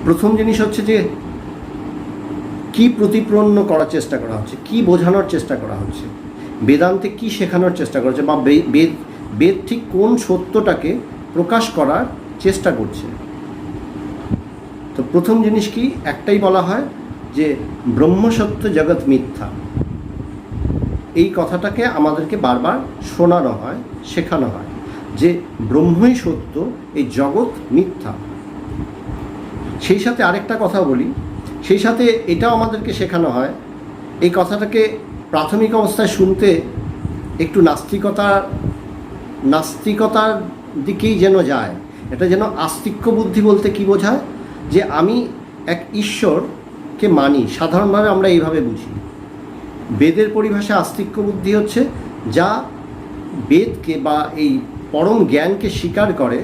প্রথম জিনিস হচ্ছে যে কি প্রতিপন্ন করার চেষ্টা করা হচ্ছে, কি বোঝানোর চেষ্টা করা হচ্ছে, বেদান্তে কি শেখানোর চেষ্টা করা হচ্ছে, বা বেদ ঠিক কোন সত্যটাকে প্রকাশ করার চেষ্টা করছে। তো প্রথম জিনিস কি, একটাই বলা হয় যে ব্রহ্মসত্য জগৎ মিথ্যা। এই কথাটাকে আমাদেরকে বারবার শোনানো হয়, শেখানো হয় যে ব্রহ্মই সত্য, এই জগৎ মিথ্যা। সেই সাথে আরেকটা কথা বলি, সেই সাথে এটাও আমাদেরকে শেখানো হয়, এই কথাটাকে প্রাথমিক অবস্থায় শুনতে একটু নাস্তিকতার দিকেই যেন যায়। এটা যেন আস্তিক্য বুদ্ধি বলতে কি বোঝায়, যে আমি এক ঈশ্বরকে মানি, সাধারণভাবে আমরা এইভাবে বুঝি। বেদের পরিভাষায় আস্তিক্য বুদ্ধি হচ্ছে যা বেদকে বা এই পরম জ্ঞানকে স্বীকার করে,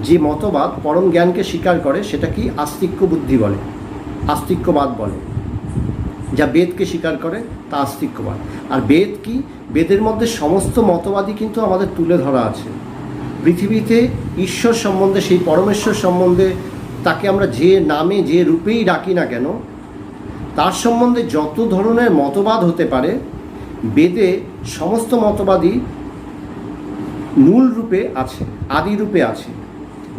যে মতবাদ পরম জ্ঞানকে স্বীকার করে সেটা কি আস্তিক্য বুদ্ধি বলে, আস্তিক্যবাদ বলে। যা বেদকে স্বীকার করে তা আস্তিক্যবাদ। আর বেদ কি, বেদের মধ্যে সমস্ত মতবাদই কিন্তু আমাদের তুলে ধরা আছে। পৃথিবীতে ঈশ্বর সম্বন্ধে, সেই পরমেশ্বর সম্বন্ধে, তাকে আমরা যে নামে যে রূপেই ডাকি না কেন, তার সম্বন্ধে যত ধরনের মতবাদ হতে পারে, বেদে সমস্ত মতবাদই মূল রূপে আছে, আদি রূপে আছে।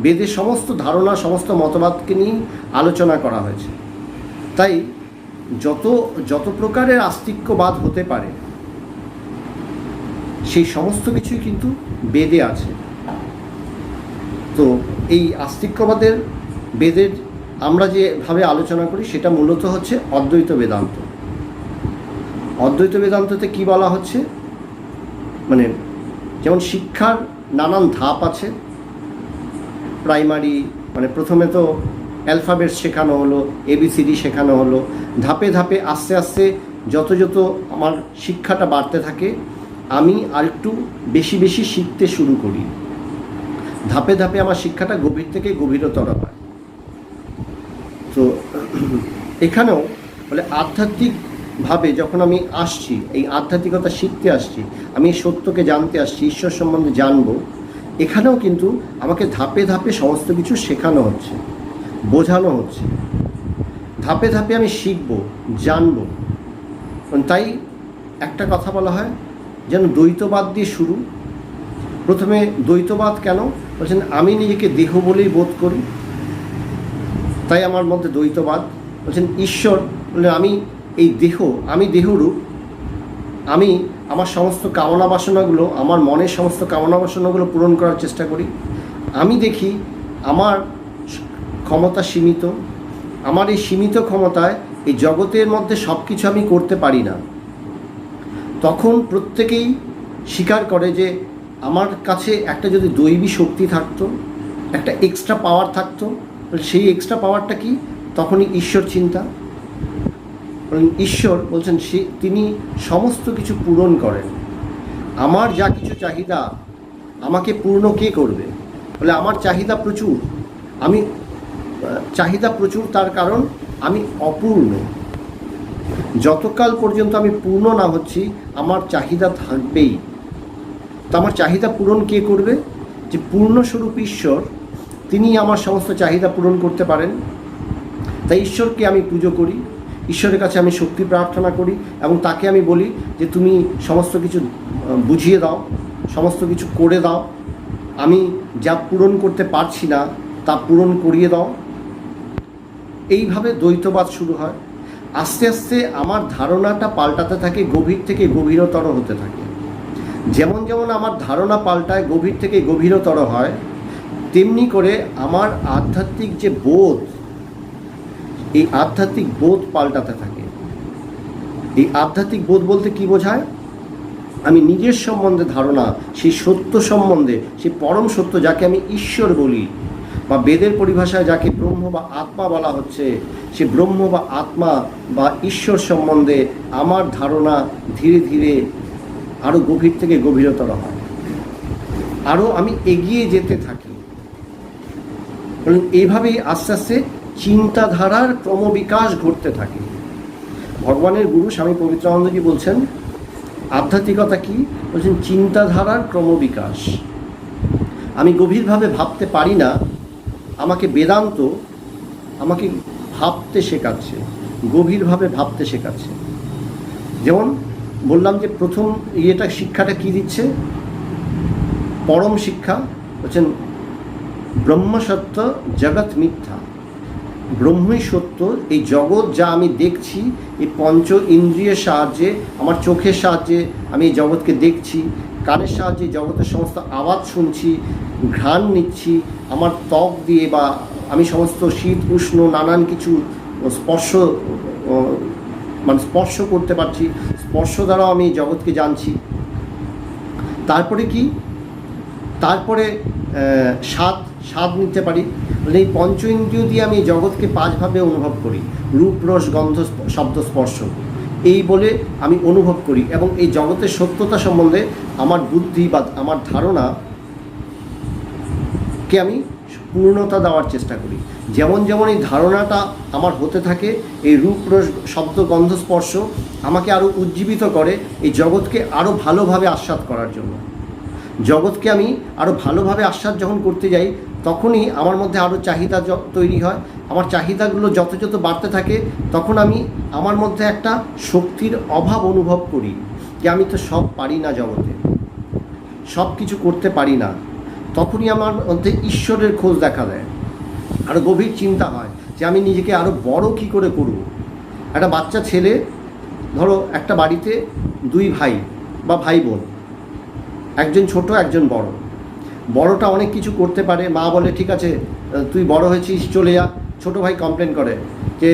বেদে সমস্ত ধারণা, সমস্ত মতবাদকে নিয়ে আলোচনা করা হয়েছে। তাই যত প্রকারের আস্তিক্যবাদ হতে পারে সেই সমস্ত কিছুই কিন্তু বেদে আছে। তো এই আস্তিক্যবাদের বেদের আমরা যেভাবে আলোচনা করি সেটা মূলত হচ্ছে অদ্বৈত বেদান্ত। অদ্বৈত বেদান্ততে কি বলা হচ্ছে, মানে যেমন শিক্ষার নানান ধাপ আছে। প্রাইমারি, মানে প্রথমে তো অ্যালফাবেট শেখানো হলো, ABCD শেখানো হলো। ধাপে ধাপে আস্তে আস্তে যত আমার শিক্ষাটা বাড়তে থাকে, আমি আরেকটু বেশি বেশি শিখতে শুরু করি। ধাপে ধাপে আমার শিক্ষাটা গভীর থেকে গভীরতর হয়। তো এখানেও বলে আধ্যাত্মিকভাবে যখন আমি আসছি, এই আধ্যাত্মিকতা শিখতে আসছি, আমি সত্যকে জানতে আসছি, ঈশ্বর সম্বন্ধে জানবো, এখানেও কিন্তু আমাকে ধাপে ধাপে সমস্ত কিছু শেখানো হচ্ছে, বোঝানো হচ্ছে। ধাপে ধাপে আমি শিখব, জানব। তাই একটা কথা বলা হয় যেন দ্বৈতবাদ দিয়ে শুরু। প্রথমে দ্বৈতবাদ কেন বলছেন, আমি নিজেকে দেহ বলেই বোধ করি, তাই আমার মধ্যে দ্বৈতবাদ। বলছেন ঈশ্বর বলে আমি এই দেহ, আমি দেহরূপ, আমি আমার সমস্ত কামনা বাসনাগুলো, আমার মনের সমস্ত কামনা বাসনাগুলো পূরণ করার চেষ্টা করি। আমি দেখি আমার ক্ষমতা সীমিত, আমার এই সীমিত ক্ষমতায় এই জগতের মধ্যে সব কিছু আমি করতে পারি না। তখন প্রত্যেকেই স্বীকার করে যে আমার কাছে একটা যদি দৈবী শক্তি থাকতো, একটা এক্সট্রা পাওয়ার থাকতো, সেই এক্সট্রা পাওয়ারটা কি, তখনই ঈশ্বর চিন্তা। ঈশ্বর বলছেন তিনি সমস্ত কিছু পূরণ করেন। আমার যা কিছু চাহিদা, আমাকে পূর্ণ কে করবে? বলে আমার চাহিদা প্রচুর, আমি চাহিদা প্রচুর, তার কারণ আমি অপূর্ণ। যতকাল পর্যন্ত আমি পূর্ণ না হচ্ছি, আমার চাহিদা থাকবেই। তো আমার চাহিদা পূরণ কে করবে? যে পূর্ণস্বরূপ ঈশ্বর, তিনি আমার সমস্ত চাহিদা পূরণ করতে পারেন। তাই ঈশ্বরকে আমি পুজো করি, ঈশ্বরের কাছে আমি শক্তি প্রার্থনা করি, এবং তাকে আমি বলি যে তুমি সমস্ত কিছু বুঝিয়ে দাও, সমস্ত কিছু করে দাও, আমি যা পূরণ করতে পারছি না তা পূরণ করিয়ে দাও। এইভাবে দ্বৈতবাদ শুরু হয়। আস্তে আস্তে আমার ধারণাটা পাল্টাতে থাকে, গভীর থেকে গভীরতর হতে থাকে। যেমন যেমন আমার ধারণা পাল্টায়, গভীর থেকে গভীরতর হয়, তেমনি করে আমার আধ্যাত্মিক যে বোধ, এই আধ্যাত্মিক বোধ পাল্টাতে থাকে। এই আধ্যাত্মিক বোধ বলতে কি বোঝায়? আমি নিজের সম্বন্ধে ধারণা, সেই সত্য সম্বন্ধে, সেই পরম সত্য যাকে আমি ঈশ্বর বলি, বা বেদের পরিভাষায় যাকে ব্রহ্ম বা আত্মা বলা হচ্ছে, সে ব্রহ্ম বা আত্মা বা ঈশ্বর সম্বন্ধে আমার ধারণা ধীরে ধীরে আরও গভীর থেকে গভীরতর হয়, আরও আমি এগিয়ে যেতে থাকি। এইভাবেই আস্তে আস্তে চিন্তাধারার ক্রমবিকাশ ঘটতে থাকে। ভগবানের গুরু স্বামী পবিত্রানন্দজি বলছেন আধ্যাত্মিকতা কি? বলছেন চিন্তাধারার ক্রমবিকাশ। আমি গভীরভাবে ভাবতে পারি না, আমাকে বেদান্ত আমাকে ভাবতে শেখাচ্ছে, গভীরভাবে ভাবতে শেখাচ্ছে। যেমন বললাম যে প্রথম শিক্ষাটা কি দিচ্ছে, পরম শিক্ষা হচ্ছেন ব্রহ্মসত্য জগৎ মিথ্যা। ব্রহ্মই সত্য, এই জগৎ যা আমি দেখছি, এই পঞ্চ ইন্দ্রিয়ের সাহায্যে, আমার চোখের সাহায্যে আমি এই জগৎকে দেখছি, কানের সাহায্যে জগতের সমস্ত আওয়াজ শুনছি, ঘ্রাণ নিচ্ছি, আমার ত্বক দিয়ে বা আমি সমস্ত শীত উষ্ণ নানান কিছু স্পর্শ করতে পারছি, স্পর্শ দ্বারাও আমি জগৎকে জানছি। তারপরে কি, তারপরে স্বাদ নিতে পারি। এই পঞ্চ ইন্দ্রিয় দিয়ে আমি জগৎকে পাঁচভাবে অনুভব করি, রূপ রস গন্ধ শব্দ স্পর্শ, এই বলে আমি অনুভব করি। এবং এই জগতের সত্যতা সম্বন্ধে আমার বুদ্ধি বা আমার ধারণাকে আমি পূর্ণতা দেওয়ার চেষ্টা করি। যেমন যেমন এই ধারণাটা আমার হতে থাকে, এই রূপ রস শব্দ গন্ধ স্পর্শ আমাকে আরও উজ্জীবিত করে এই জগৎকে আরও ভালোভাবে আস্বাদ করার জন্য। জগৎকে আমি আরও ভালোভাবে আস্বাদ যখন করতে যাই, তখনই আমার মধ্যে আরও চাহিদা তৈরি হয়। আমার চাহিদাগুলো যত যত বাড়তে থাকে, তখন আমি আমার মধ্যে একটা শক্তির অভাব অনুভব করি, যে আমি তো সব পারি না, জগতে সব কিছু করতে পারি না। তখনই আমার মধ্যে ঈশ্বরের খোঁজ দেখা দেয়, আরও গভীর চিন্তা হয় যে আমি নিজেকে আরও বড় কী করে করব। একটা বাচ্চা ছেলে, ধরো একটা বাড়িতে দুই ভাই বা ভাই বোন, একজন ছোট একজন বড়। বড়টা অনেক কিছু করতে পারে, মা বলে ঠিক আছে তুই বড় হয়েছিস চলে যা। ছোটো ভাই কমপ্লেন করে যে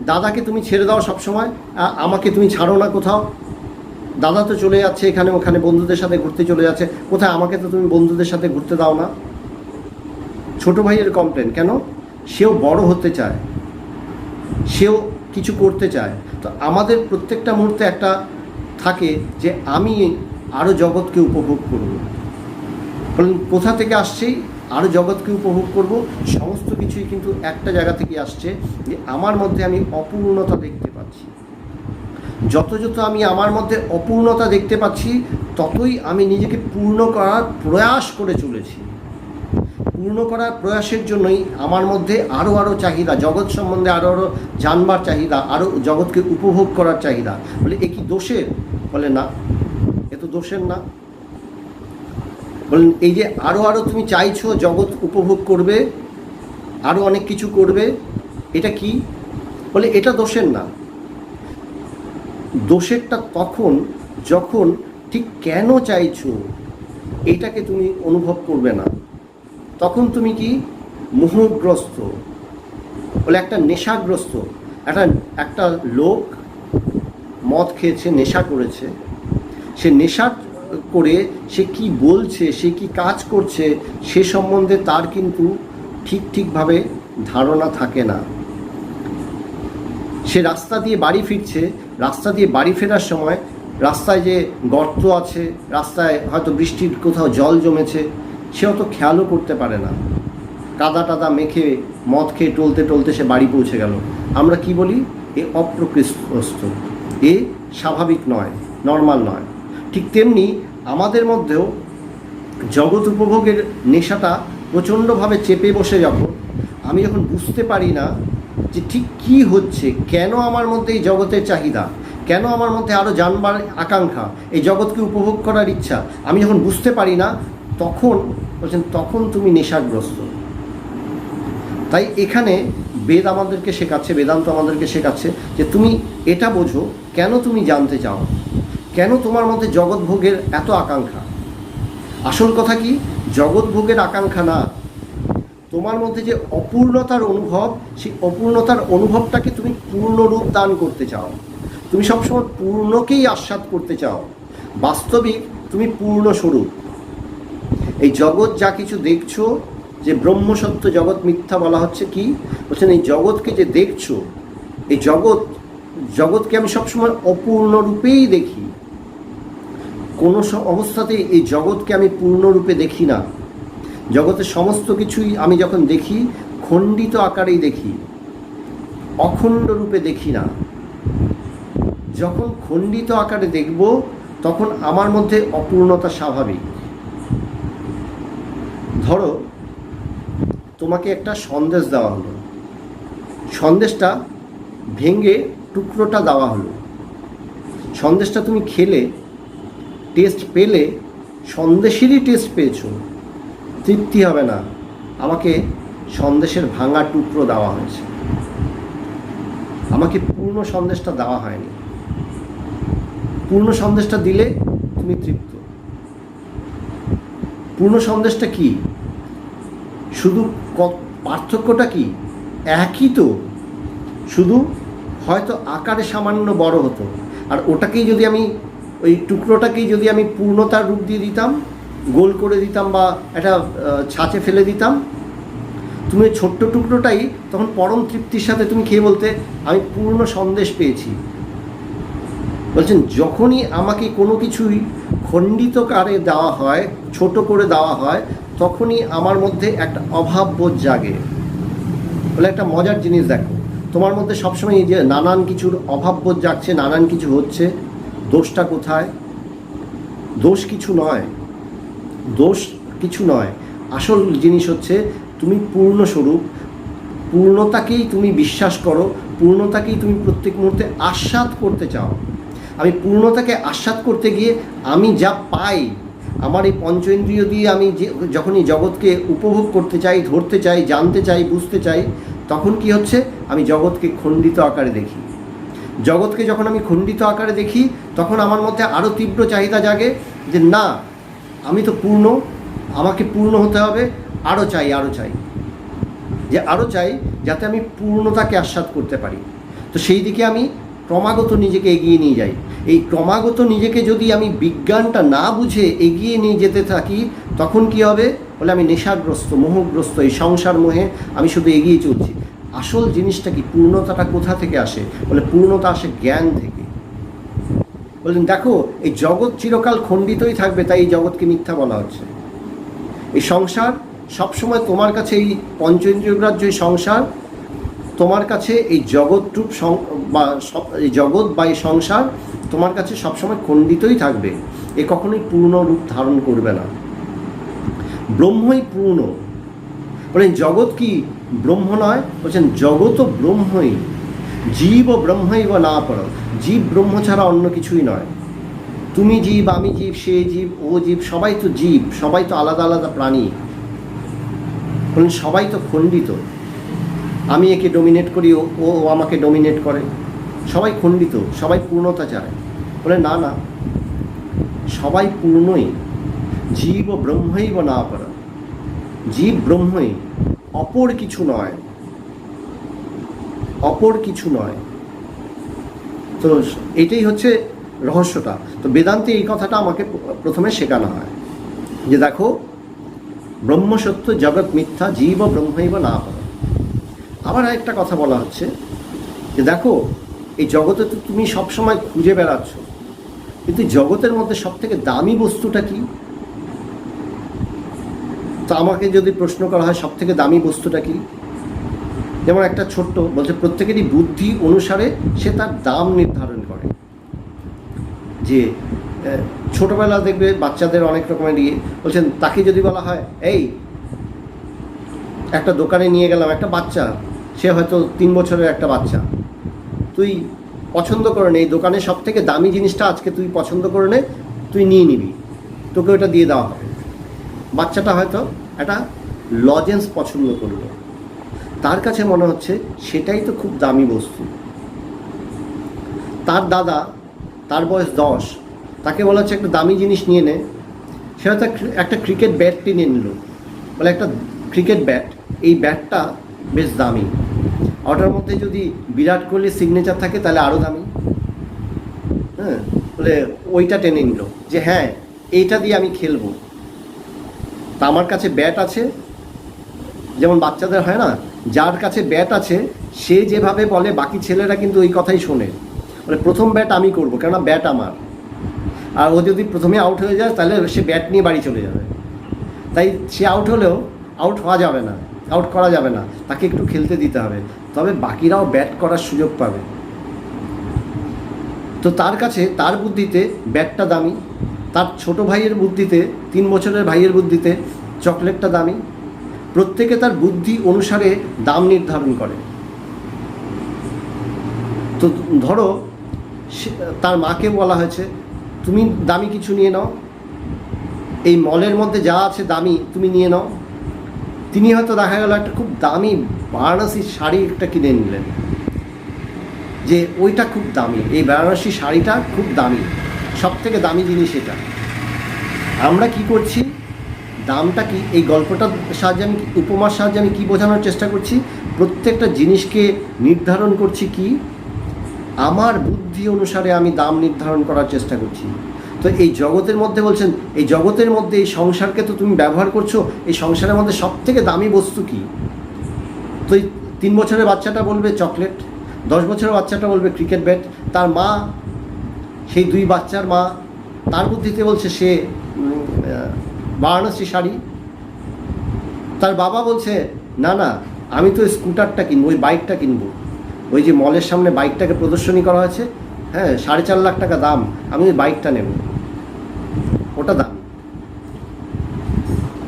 দাদাকে তুমি ছেড়ে দাও সবসময়, আমাকে তুমি ছাড়ো না কোথাও। দাদা তো চলে যাচ্ছে এখানে ওখানে, বন্ধুদের সাথে ঘুরতে চলে যাচ্ছে, কোথায় আমাকে তো তুমি বন্ধুদের সাথে ঘুরতে দাও না। ছোটো ভাইয়ের কমপ্লেন কেন? সেও বড় হতে চায়, সেও কিছু করতে চায়। তো আমাদের প্রত্যেকটা মুহূর্তে একটা থাকে যে আমি আরও জগৎকে উপভোগ করব। কোথা থেকে আসছে? আরও জগৎকে উপভোগ করব। সমস্ত কিছুই কিন্তু একটা জায়গা থেকে আসছে, যে আমার মধ্যে আমি অপূর্ণতা দেখতে পাচ্ছি। যত যত আমি আমার মধ্যে অপূর্ণতা দেখতে পাচ্ছি, ততই আমি নিজেকে পূর্ণ করার প্রয়াস করে চলেছি। পূর্ণ করার প্রয়াসের জন্যই আমার মধ্যে আরও আরও চাহিদা, জগৎ সম্বন্ধে আরও আরও জানবার চাহিদা, আরও জগৎকে উপভোগ করার চাহিদা। বলে এ কি দোষের? বলে না, এ তো দোষের না। বলেন এই যে আরও আরও তুমি চাইছো জগৎ উপভোগ করবে, আরও অনেক কিছু করবে, এটা কি? বলে এটা দোষের না। দোষেরটা তখন যখন ঠিক কেন চাইছো এটাকে তুমি অনুভব করবে না, তখন তুমি কি মোহগ্রস্ত। বলে একটা নেশাগ্রস্ত, একটা লোক মদ খেয়েছে, নেশা করেছে, সে নেশা করে সে কি বলছে, সে কি কাজ করছে, সে সম্বন্ধে তার কিন্তু ঠিকভাবে ধারণা থাকে না। সে রাস্তা দিয়ে বাড়ি ফিরছে, রাস্তা দিয়ে বাড়ি ফেরার সময় রাস্তায় যে গর্ত আছে, রাস্তায় হয়তো বৃষ্টির কোথাও জল জমেছে, সে অত খেয়ালও করতে পারে না। কাদা টাদা মেখে মদ খেয়ে টলতে টলতে সে বাড়ি পৌঁছে গেল। আমরা কি বলি? এ অপ্রকৃষ্ট, এ স্বাভাবিক নয়, নর্মাল নয়। ঠিক তেমনি আমাদের মধ্যেও জগৎ উপভোগের নেশাটা প্রচণ্ডভাবে চেপে বসে, আমি যখন বুঝতে পারি না যে ঠিক কী হচ্ছে, কেন আমার মধ্যে এই জগতের চাহিদা, কেন আমার মধ্যে আরও জানবার আকাঙ্ক্ষা, এই জগৎকে উপভোগ করার ইচ্ছা, আমি যখন বুঝতে পারি না, তখন বলছেন তখন তুমি নেশাগ্রস্ত। তাই এখানে বেদ আমাদেরকে শেখাচ্ছে, বেদান্ত আমাদেরকে শেখাচ্ছে যে তুমি এটা বোঝো, কেন তুমি জানতে চাও, কেন তোমার মধ্যে জগৎ ভোগের এত আকাঙ্ক্ষা। আসল কথা কি? জগৎ ভোগের আকাঙ্ক্ষা না, তোমার মধ্যে যে অপূর্ণতার অনুভব, সেই অপূর্ণতার অনুভবটাকে তুমি পূর্ণরূপ দান করতে চাও। তুমি সবসময় পূর্ণকেই আস্বাদ করতে চাও। বাস্তবিক তুমি পূর্ণ স্বরূপ। এই জগৎ যা কিছু দেখছো, যে ব্রহ্মসত্য জগৎ মিথ্যা বলা হচ্ছে, কি বলছেন? এই জগৎকে যে দেখছো, এই জগৎকে আমি সবসময় অপূর্ণ রূপেই দেখি। কোনো অবস্থাতেই এই জগৎকে আমি পূর্ণরূপে দেখি না। জগতের সমস্ত কিছুই আমি যখন দেখি, খণ্ডিত আকারেই দেখি, অখণ্ড রূপে দেখি না। যখন খণ্ডিত আকারে দেখব, তখন আমার মধ্যে অপূর্ণতা স্বাভাবিক। ধরো তোমাকে একটা সন্দেশ দেওয়া হলো, সন্দেশটা ভেঙে টুকরোটা দেওয়া হলো, সন্দেশটা তুমি খেলে, টেস্ট পেলে, সন্দেশেরই টেস্ট পেয়েছো, তৃপ্তি হবে না, আমাকে সন্দেশের ভাঙা টুকরো দেওয়া হয়েছে, আমাকে পূর্ণ সন্দেশটা দেওয়া হয়নি। পূর্ণ সন্দেশটা দিলে তুমি তৃপ্ত। পূর্ণ সন্দেশটা কি? শুধু পার্থক্যটা কি? একই তো, শুধু হয়তো আকারে সামান্য বড় হতো, আর ওটাকেই যদি আমি, ওই টুকরোটাকেই যদি আমি পূর্ণতার রূপ দিয়ে দিতাম, গোল করে দিতাম বা একটা ছাঁচে ফেলে দিতাম, তুমি ওই ছোট্ট টুকরোটাই তখন পরম তৃপ্তির সাথে তুমি খেয়ে বলতে আমি পূর্ণ সন্দেশ পেয়েছি। বলছেন যখনই আমাকে কোনো কিছুই খণ্ডিত কারে দেওয়া হয়, ছোট করে দেওয়া হয়, তখনই আমার মধ্যে একটা অভাববোধ জাগে। বলে একটা মজার জিনিস দেখো, তোমার মধ্যে সবসময় এই যে নানান কিছুর অভাববোধ জাগছে, নানান কিছু হচ্ছে, দোষটা কোথায়? দোষ কিছু নয়, দোষ কিছু নয়। আসল জিনিস হচ্ছে তুমি পূর্ণস্বরূপ, পূর্ণতাকেই তুমি বিশ্বাস করো, পূর্ণতাকেই তুমি প্রত্যেক মুহূর্তে আস্বাদ করতে চাও। আমি পূর্ণতাকে আস্বাদ করতে গিয়ে আমি যা পাই, আমার এই পঞ্চেন্দ্রিয় দিয়ে আমি যখনই জগৎকে উপভোগ করতে চাই, ধরতে চাই, জানতে চাই, বুঝতে চাই, তখন কি হচ্ছে? আমি জগৎকে খণ্ডিত আকারে দেখি। জগৎকে যখন আমি খণ্ডিত আকারে দেখি, তখন আমার মধ্যে আরও তীব্র চাহিদা জাগে যে না, আমি তো পূর্ণ, আমাকে পূর্ণ হতে হবে, আরও চাই, আরও চাই, যে আরও চাই যাতে আমি পূর্ণতাকে আস্বাদ করতে পারি। তো সেই দিকে আমি ক্রমাগত নিজেকে এগিয়ে নিয়ে যাই। এই ক্রমাগত নিজেকে যদি আমি বিজ্ঞানটা না বুঝে এগিয়ে নিয়ে যেতে থাকি, তখন কি হবে? বলে আমি নেশাগ্রস্ত, মোহগ্রস্ত, এই সংসার মোহে আমি শুধু এগিয়ে চলছি। আসল জিনিসটা কি? পূর্ণতাটা কোথা থেকে আসে? বলে পূর্ণতা আসে জ্ঞান থেকে। বললেন দেখো, এই জগৎ চিরকাল খণ্ডিতই থাকবে, তাই এই জগৎকে মিথ্যা বলা হচ্ছে। এই সংসার সবসময় তোমার কাছে, এই পঞ্চেন্দ্রিয়গ্রাহ্য এই সংসার তোমার কাছে, এই জগৎরূপ বা এই জগৎ বা এই সংসার তোমার কাছে সবসময় খণ্ডিতই থাকবে, এ কখনোই পূর্ণ রূপ ধারণ করবে না। ব্রহ্মই পূর্ণ। বলেন জগৎ কি ব্রহ্ম নয়? বলছেন জগৎ ব্রহ্মই, জীব ও ব্রহ্মই বা না পর। জীব ব্রহ্ম ছাড়া অন্য কিছুই নয়। তুমি জীব, আমি জীব, সে জীব, ও জীব, সবাই তো জীব, সবাই তো আলাদা আলাদা প্রাণী। বলেন সবাই তো খণ্ডিত। আমি একে ডমিনেট করি, ও আমাকে ডমিনেট করে, সবাই খণ্ডিত, সবাই পূর্ণতা চায়। বলে না না, সবাই পূর্ণই, জীব ও ব্রহ্মই বা না পর। জীব ব্রহ্মই, অপর কিছু নয়, অপর কিছু নয়। তো এটাই হচ্ছে রহস্যটা। তো বেদান্তে এই কথাটা আমাকে প্রথমে শেখানো হয় যে দেখো, ব্রহ্ম সত্য, জগৎ মিথ্যা, জীব ও ব্রহ্মই বা না পর। আবার একটা কথা বলা হচ্ছে যে দেখো, এই জগতে তো তুমি সবসময় খুঁজে বেড়াচ্ছ, কিন্তু জগতের মধ্যে সবথেকে দামি বস্তুটা কি? তো আমাকে যদি প্রশ্ন করা হয় সবথেকে দামি বস্তুটা কি, যেমন একটা ছোট্ট বলছে প্রত্যেকেরই বুদ্ধি অনুসারে সে তার দাম নির্ধারণ করে। যে ছোটোবেলা দেখবে বাচ্চাদের অনেক রকমের বলছেন, তাকে যদি বলা হয় এই একটা দোকানে নিয়ে গেলাম, একটা বাচ্চা, সে হয়তো 3 বছরের একটা বাচ্চা, তুই পছন্দ করে নে, এই দোকানে সব থেকে দামি জিনিসটা আজকে তুই পছন্দ করে নে, তুই নিয়ে নিবি, তোকে ওটা দিয়ে দেওয়া হবে। বাচ্চাটা হয়তো একটা লজেন্স পছন্দ করলো, তার কাছে মনে হচ্ছে সেটাই তো খুব দামি বস্তু। তার দাদা, তার বয়স 10, তাকে বলা হচ্ছে একটা দামি জিনিস নিয়ে নে, সে হয়তো একটা ক্রিকেট ব্যাট কিনে নিল, বলে একটা ক্রিকেট ব্যাট, এই ব্যাটটা বেশ দামি, ওটার মধ্যে যদি বিরাট কোহলির সিগনেচার থাকে তাহলে আরও দামি। হ্যাঁ, বলে ওইটা টেনে নিল যে হ্যাঁ এইটা দিয়ে আমি খেলবো। তা আমার কাছে ব্যাট আছে, যেমন বাচ্চাদের হয় না, যার কাছে ব্যাট আছে সে যেভাবে বলে বাকি ছেলেরা কিন্তু ওই কথাই শোনে। বলে প্রথম ব্যাট আমি করবো, কেননা ব্যাট আমার, আর ও যদি প্রথমে আউট হয়ে যায় তাহলে সে ব্যাট নিয়ে বাড়ি চলে যাবে। তাই সে আউট হলেও আউট হওয়া যাবে না, আউট করা যাবে না, তাকে একটু খেলতে দিতে হবে, তবে বাকিরাও ব্যাট করার সুযোগ পাবে। তো তার কাছে, তার বুদ্ধিতে ব্যাটটা দামি, তার ছোট ভাইয়ের বুদ্ধিতে, 3 বছরের ভাইয়ের বুদ্ধিতে চকলেটটা দামি। প্রত্যেকে তার বুদ্ধি অনুসারে দাম নির্ধারণ করে। তো ধরো তার মাকে বলা হয়েছে তুমি দামি কিছু নিয়ে নাও, এই মলের মধ্যে যা আছে দামি তুমি নিয়ে নাও। তিনি হয়তো দেখা গেল একটা খুব দামি বারাণসীর শাড়ি একটা কিনে নিলেন, যে ওইটা খুব দামি, এই বেনারসি শাড়িটা খুব দামি, সব থেকে দামি জিনিস এটা। আমরা কি করছি, দামটা কি, এই গল্পটার সাহায্যে আমি, উপমার সাহায্যে আমি কী বোঝানোর চেষ্টা করছি, প্রত্যেকটা জিনিসকে নির্ধারণ করছি কি, আমার বুদ্ধি অনুসারে আমি দাম নির্ধারণ করার চেষ্টা করছি। তো এই জগতের মধ্যে বলছেন, এই জগতের মধ্যে এই সংসারকে তো তুমি ব্যবহার করছো, এই সংসারের মধ্যে সব থেকে দামি বস্তু কি? তো এই 3 বছরের বাচ্চাটা বলবে চকলেট, 10 বছরের বাচ্চাটা বলবে ক্রিকেট ব্যাট, তার মা, সেই 2 বাচ্চার মা তার বুদ্ধিতে বলছে সে বারাণসী শাড়ি, তার বাবা বলছে না না আমি তো স্কুটারটা কিনবো, ওই বাইকটা কিনবো, ওই যে মলের সামনে বাইকটাকে প্রদর্শনী করা হয়েছে, হ্যাঁ 4.5 লাখ টাকা দাম, আমি ওই বাইকটা নেব, ওটা দামি।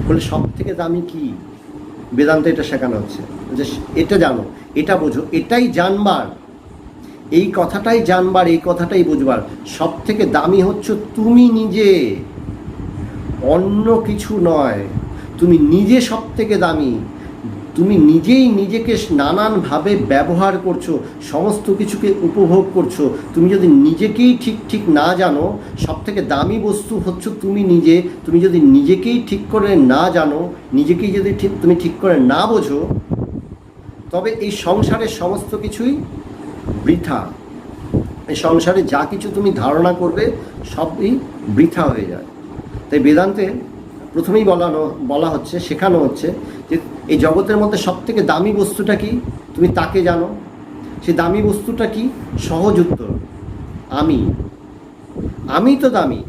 বলে সব থেকে দামি কি? বেদান্তে এটা শেখানো হচ্ছে যে এটা জানো, এটা বোঝো, এটাই জানবার, এই কথাটাই জানবার, এই কথাটাই বুঝবার। সব থেকে দামি হচ্ছে তুমি নিজে, অন্য কিছু নয়। তুমি নিজে সব থেকে দামি। তুমি নিজেই নিজেকে নানানভাবে ব্যবহার করছো, সমস্ত কিছুকে উপভোগ করছো। তুমি যদি নিজেকেই ঠিক না জানো, সব থেকে দামি বস্তু হচ্ছে তুমি নিজে। তুমি যদি নিজেকেই ঠিক করে না জানো, নিজেকেই যদি তুমি ঠিক করে না বোঝো, তবে এই সংসারের সমস্ত কিছুই বৃথা। এই সংসারে যা কিছু তুমি ধারণা করবে সবই বৃথা হয়ে যায়। তাই বেদান্তে প্রথমেই বলা হচ্ছে, শেখানো হচ্ছে যে এই জগতের মধ্যে সব থেকে দামি বস্তুটা কি, তুমি তাকে জানো। সেই দামি বস্তুটা কি? সহজ উত্তর, আমি তো দামি,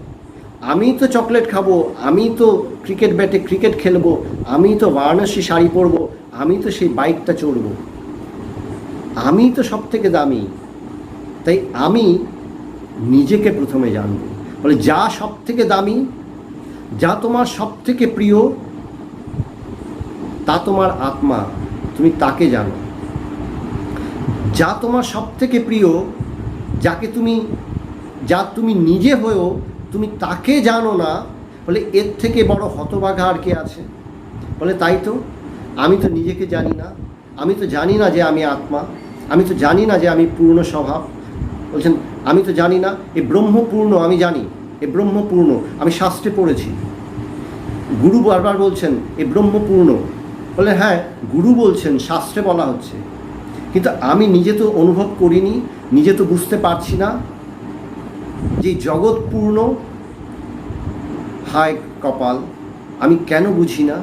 আমি তো চকলেট খাবো, আমি তো ক্রিকেট ব্যাটে ক্রিকেট খেলবো, আমি তো বারাণসী শাড়ি পরবো, আমি তো সেই বাইকটা চড়বো, আমি তো সব থেকে দামি। তাই আমি নিজেকে প্রথমে জানবো। বলে যা সব থেকে দামি, যা তোমার সব থেকে প্রিয়, তা তোমার আত্মা, তুমি তাকে জানো। যা তোমার সব থেকে প্রিয়, যা তুমি নিজে হয়েও তুমি তাকে জানো না, বলে এর থেকে বড় হতভাগা আর কে আছে? বলে তাই তো, আমি তো নিজেকে জানি না, আমি তো জানি না যে আমি আত্মা, আমি তো জানি না যে আমি পূর্ণ স্বভাব। বলছেন আমি তো জানি না, এ ব্রহ্মপূর্ণ, আমি জানি এ ব্রহ্মপূর্ণ, আমি শাস্ত্রে পড়েছি। গুরু বারবার বলছেন এ ব্রহ্মপূর্ণ। বলে হ্যাঁ গুরু বলছেন, শাস্ত্রে বলা হচ্ছে, কিন্তু আমি নিজে তো অনুভব করিনি, নিজে তো বুঝতে পারছি না যে জগৎ পূর্ণ। হায় কপাল, আমি কেন বুঝি না?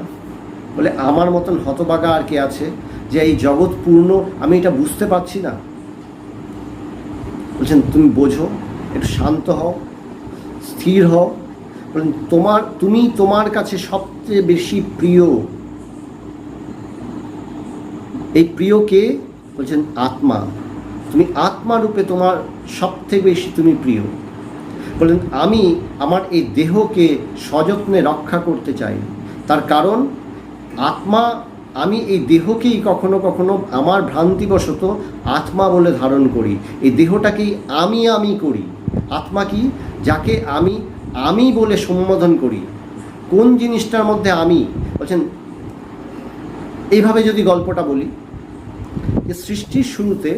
বলে আমার মতন হতভাগা আর কে আছে যে এই জগৎ পূর্ণ, আমি এটা বুঝতে পারছি না। বলছেন তুমি বোঝো, একটু শান্ত হও, স্থির হও। বলেন তুমি তোমার কাছে সবচেয়ে বেশি প্রিয়। এই প্রিয় কে? বলছেন আত্মা। তুমি আত্মা রূপে তোমার সবথেকে বেশি তুমি প্রিয়। বলেন আমি আমার এই দেহকে সযত্নে রক্ষা করতে চাই, তার কারণ আত্মা, আমি এই দেহকেই কখনো কখনো আমার ভ্রান্তিবশত আত্মা বলে ধারণ করি। এই দেহটাকেই আমি করি। আত্মা কি? যাকে আমি বলে সম্বোধন করি। কোন জিনিসটার মধ্যে আমি? বলছেন এইভাবে যদি গল্পটা বলি, যে সৃষ্টির শুরুতে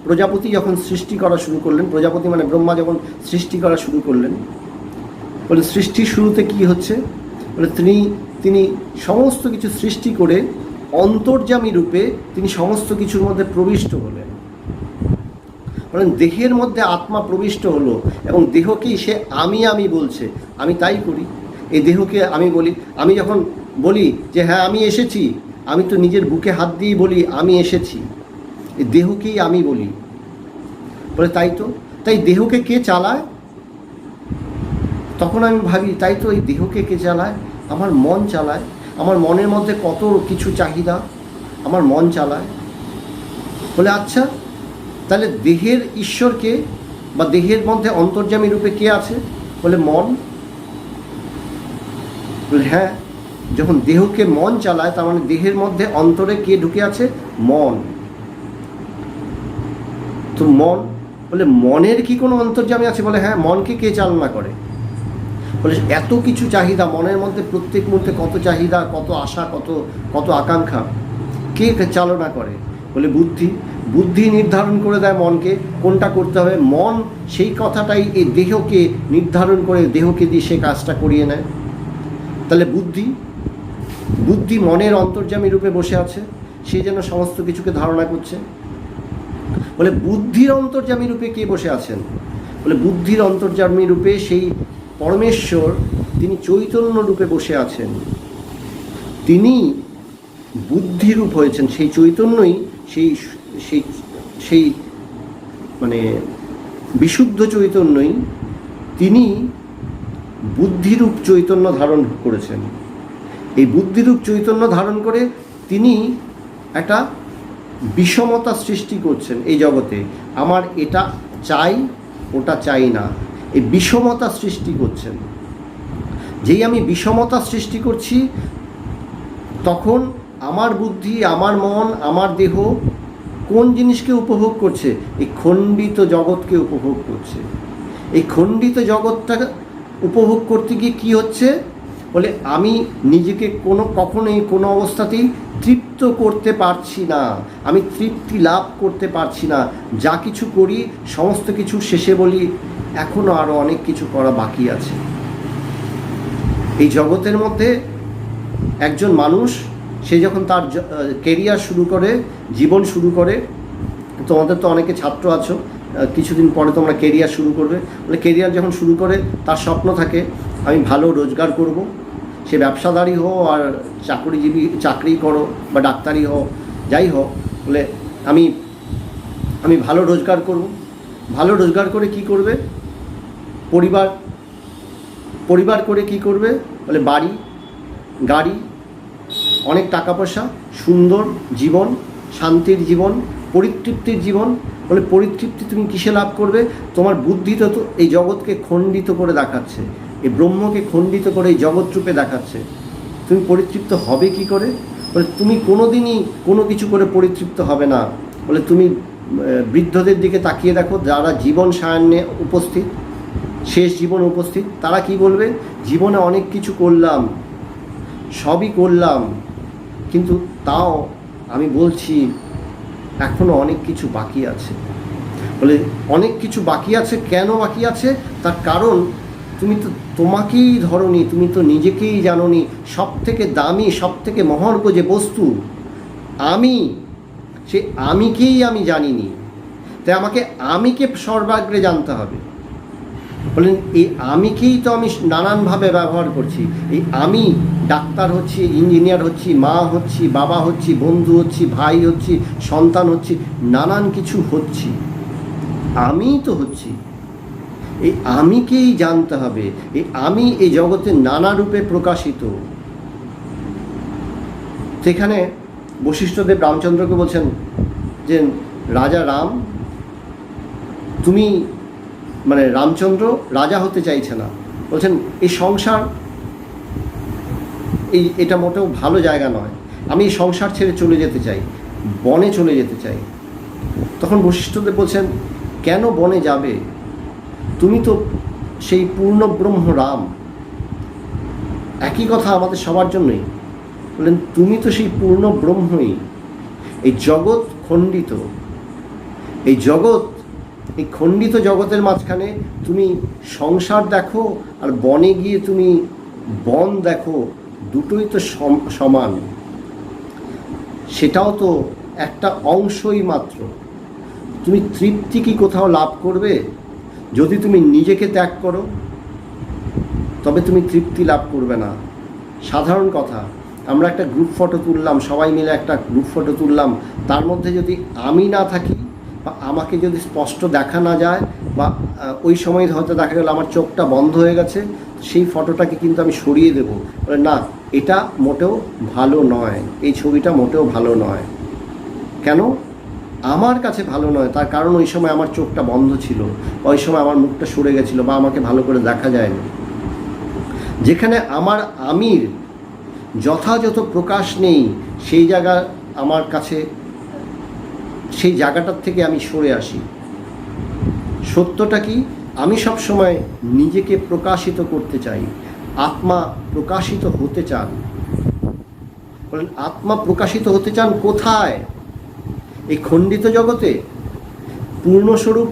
প্রজাপতি যখন সৃষ্টি করা শুরু করলেন, প্রজাপতি মানে ব্রহ্মা যখন সৃষ্টি করা শুরু করলেন, বলে সৃষ্টির শুরুতে কি হচ্ছে? বলে তিনি সমস্ত কিছু সৃষ্টি করে অন্তর্যামী রূপে তিনি সমস্ত কিছুর মধ্যে প্রবিষ্ট হলেন। বলেন দেহের মধ্যে আত্মা প্রবিষ্ট হলো এবং দেহকেই সে আমি বলছে। আমি তাই করি, এই দেহকে আমি বলি। আমি যখন বলি যে হ্যাঁ আমি এসেছি, আমি তো নিজের বুকে হাত দিয়েই বলি আমি এসেছি, এই দেহকেই আমি বলি। বলে তাই তো, তাই দেহকে কে চালায়? তখন আমি ভাবি তাই তো, এই দেহকে কে চালায়? আমার মন চালায়। আমার মনের মধ্যে কত কিছু চাহিদা আমার মন চালায়। বলে আচ্ছা, তাহলে দেহের ঈশ্বরকে বা দেহের মধ্যে অন্তর্যামী রূপে কে আছে? বলে মন। বলে হ্যাঁ, যখন দেহকে মন চালায় তার মানে দেহের মধ্যে অন্তরে কে ঢুকে আছে? মন। তো বলে মনের কি কোনো অন্তর্যামী আছে? বলে হ্যাঁ, মনকে কে চালনা করে? বলে এত কিছু চাহিদা মনের মধ্যে, প্রত্যেক মুহূর্তে কত চাহিদা, কত আশা, কত কত আকাঙ্ক্ষা, কে চালনা করে? বলে বুদ্ধি। বুদ্ধি নির্ধারণ করে দেয় মনকে কোনটা করতে হবে। মন সেই কথাটাই এই দেহকে নির্ধারণ করে, দেহকে দিয়ে সে কাজটা করিয়ে নেয়। তাহলে বুদ্ধি, বুদ্ধি মনের অন্তর্যামী রূপে বসে আছে, সে যেন সমস্ত কিছুকে ধারণা করছে। বলে বুদ্ধির অন্তর্যামী রূপে কে বসে আছেন? বলে বুদ্ধির অন্তর্যামী রূপে সেই পরমেশ্বর, তিনি চৈতন্য রূপে বসে আছেন। তিনি বুদ্ধিরূপ হয়েছেন। সেই চৈতন্যই, সেই সেই সেই মানে বিশুদ্ধ চৈতন্যই তিনি বুদ্ধিরূপ চৈতন্য ধারণ করেছেন। এই বুদ্ধিরূপ চৈতন্য ধারণ করে তিনি একটা বিষমতা সৃষ্টি করছেন এই জগতে। আমার এটা চাই, ওটা চাই না, এই বিষমতা সৃষ্টি করছেন। যেই আমি বিষমতা সৃষ্টি করছি, তখন আমার বুদ্ধি, আমার মন, আমার দেহ কোন জিনিসকে উপভোগ করছে? এই খণ্ডিত জগৎকে উপভোগ করছে। এই খণ্ডিত জগৎটা উপভোগ করতে গিয়ে কী হচ্ছে? বলে আমি নিজেকে কখনোই কোনো অবস্থাতেই তৃপ্ত করতে পারছি না, আমি তৃপ্তি লাভ করতে পারছি না। যা কিছু করি সমস্ত কিছু শেষে বলি এখনও আরও অনেক কিছু করা বাকি আছে। এই জগতের মধ্যে একজন মানুষ, সে যখন তার কেরিয়ার শুরু করে, জীবন শুরু করে, তোমাদের তো অনেকে ছাত্র আছো, কিছুদিন পরে তোমরা কেরিয়ার শুরু করবে। বলে কেরিয়ার যখন শুরু করে, তার স্বপ্ন থাকে আমি ভালো রোজগার করব। সে ব্যবসাদারি হো আর চাকরি করো বা ডাক্তারি হো, যাই হোক, বলে আমি ভালো রোজগার করব। ভালো রোজগার করে কি করবে? পরিবার করে কি করবে? বলে বাড়ি, গাড়ি, অনেক টাকা পয়সা, সুন্দর জীবন, শান্তির জীবন, পরিতৃপ্তির জীবন। বলে পরিতৃপ্তি তুমি কিসে লাভ করবে? তোমার বুদ্ধি তো এই জগৎকে খণ্ডিত করে দেখাচ্ছে, এই ব্রহ্মকে খণ্ডিত করে এই জগৎ রূপে দেখাচ্ছে। তুমি পরিতৃপ্ত হবে কি করে? বলে তুমি কোনোদিনই কোনো কিছু করে পরিতৃপ্ত হবে না। বলে তুমি বৃদ্ধদের দিকে তাকিয়ে দেখো, যারা জীবন সায়ান্নে উপস্থিত, শেষ জীবন উপস্থিত, তারা কি বলবে? জীবনে অনেক কিছু করলাম, সবই করলাম, কিন্তু তাও আমি বলছি এখনও অনেক কিছু বাকি আছে। বলে অনেক কিছু বাকি আছে। কেন বাকি আছে? তার কারণ তুমি তো তোমাকেই ধরনি, তুমি তো নিজেকেই জানোনি। সব থেকে দামি, সব থেকে মহার্ঘ যে বস্তু আমি, সে আমিকেই আমি জানিনি। তাই আমাকে আমিকে সর্বাগ্রে জানতে হবে। বলেন এই আমিকেই তো আমি নানানভাবে ব্যবহার করছি। এই আমি ডাক্তার হচ্ছি, ইঞ্জিনিয়ার হচ্ছি, মা হচ্ছি, বাবা হচ্ছি, বন্ধু হচ্ছি, ভাই হচ্ছি, সন্তান হচ্ছি, নানান কিছু হচ্ছি, আমিই তো হচ্ছি। এই আমিকেই জানতে হবে। এই আমি এই জগতে নানা রূপে প্রকাশিত। সেখানে বশিষ্ঠদেব রামচন্দ্রকে বলছেন যে রাজা রাম, তুমি রামচন্দ্র রাজা হতে চাইছে না। বলছেন এই সংসার, এটা মোটেও ভালো জায়গা নয়, আমি এই সংসার ছেড়ে চলে যেতে চাই, বনে চলে যেতে চাই। তখন বশিষ্ঠদেব বলছেন কেন বনে যাবে? তুমি তো সেই পূর্ণ ব্রহ্ম রাম। একই কথা আমাদের সবার জন্যই। বললেন তুমি তো সেই পূর্ণ ব্রহ্মই। এই জগৎ খণ্ডিত, এই খণ্ডিত জগতের মাঝখানে তুমি সংসার দেখো আর বনে গিয়ে তুমি বন দেখো, দুটোই তো সমান। সেটাও তো একটা অংশই মাত্র। তুমি তৃপ্তি কি কোথাও লাভ করবে? যদি তুমি নিজেকে ত্যাগ করো তবে তুমি তৃপ্তি লাভ করবে না। সাধারণ কথা, আমরা একটা গ্রুপ ফটো তুললাম, সবাই মিলে একটা গ্রুপ ফটো তুললাম, তার মধ্যে যদি আমি না থাকি বা আমাকে যদি স্পষ্ট দেখা না যায়, বা ওই সময় হয়তো দেখা গেল আমার চোখটা বন্ধ হয়ে গেছে, সেই ফটোটাকে কিন্তু আমি সরিয়ে দেবো। না, এটা মোটেও ভালো নয়, এই ছবিটা মোটেও ভালো নয়। কেন আমার কাছে ভালো নয়? তার কারণ ওই সময় আমার চোখটা বন্ধ ছিল, ওই সময় আমার মুখটা সরে গেছিলো, বা আমাকে ভালো করে দেখা যায়নি। যেখানে আমার আমির যথাযথ প্রকাশ নেই, সেই জায়গা আমার কাছে, সেই জায়গাটার থেকে আমি সরে আসি। সত্যটা কি? আমি সব সময় নিজেকে প্রকাশিত করতে চাই। আত্মা প্রকাশিত হতে চান। বলেন, আত্মা প্রকাশিত হতে চান কোথায়? এই খণ্ডিত জগতে? পূর্ণস্বরূপ